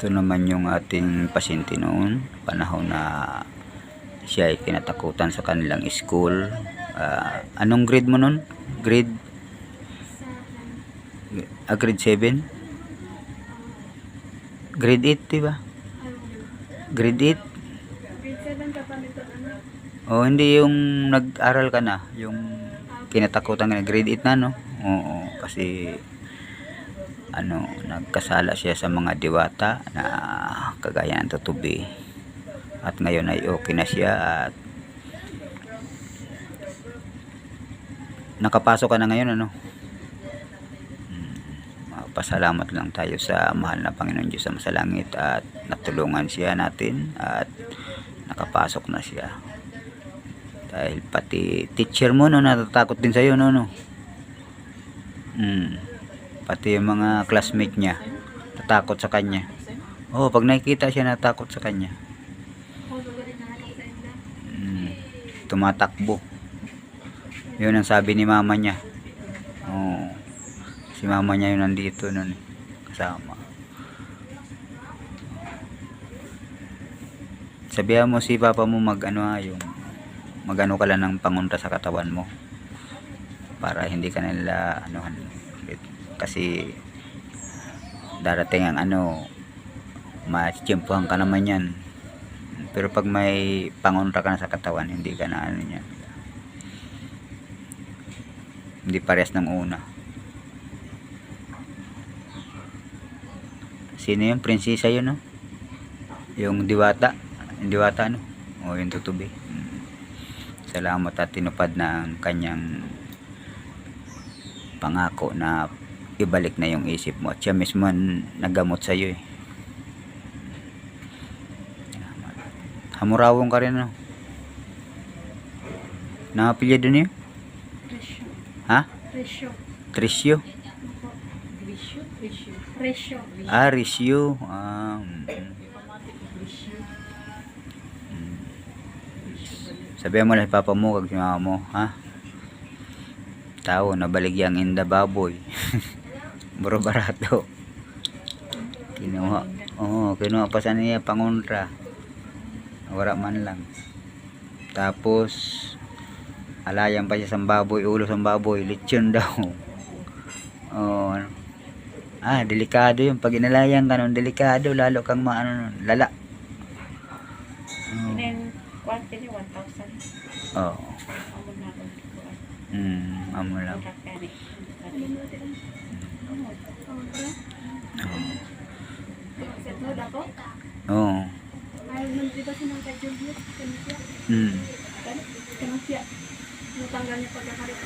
Ito naman yung ating pasyente noon, panahon na siya ay kinatakutan sa kanilang school. Anong grade mo noon? Grade 7? Grade 8, diba? Grade 8? Grade 7 ka pa nito, ano? O hindi yung nag-aral ka na, yung kinatakutan ka na, grade 8 na, no? Oo, kasi nagkasala siya sa mga diwata na kagaya ng tutubi, at ngayon ay okay na siya at nakapasok ka na ngayon, ano? Pasalamat lang tayo sa mahal na Panginoon Diyos sa masalangit at natulungan siya natin at nakapasok na siya. Dahil pati teacher mo, no, natatakot din sa'yo, no? Pati yung mga classmate niya natakot sa kanya. Pag nakikita siya, natakot sa kanya. Tumatakbo. Yun ang sabi ni mama niya. Si mama niya yun nandito nun, kasama. Sabihan mo si papa mo yung magano ka lang ng pangunta sa katawan mo para hindi ka nila kasi darating ang matitiyempuhan ka naman yan. Pero pag may pangunta ka na sa katawan, hindi ka na yan, hindi parehas ng una. Sino yung prinsesa yun, no? Yung diwata, no? Yung tutubi. Salamat at tinupad ng kanyang pangako na ibalik na yung isip mo, at siya mismo nagamot sa iyo, Hamurawong ka rin, no? Napilya doon yun? Resyo. Ha? Resyo. Trisyo? Resyo. Risyo. Sabihan mo lang si papa mo kag si mama mo, ha? Tao nabaligyang inda baboy. Buro barato. Kinuha pa sa niya pangontra. Wala man lang. Tapos alayan pa siya sa baboy, ulo sa baboy, lechon daw. Delikado yun. Pag inalayan ka nun, delikado, lalo kang lala. And then, quantity niya 1,000. Amo lang. Ayaw man dito sa mga kajulyo, kanusya. Kanusya. Natanggal niya pagkakarit.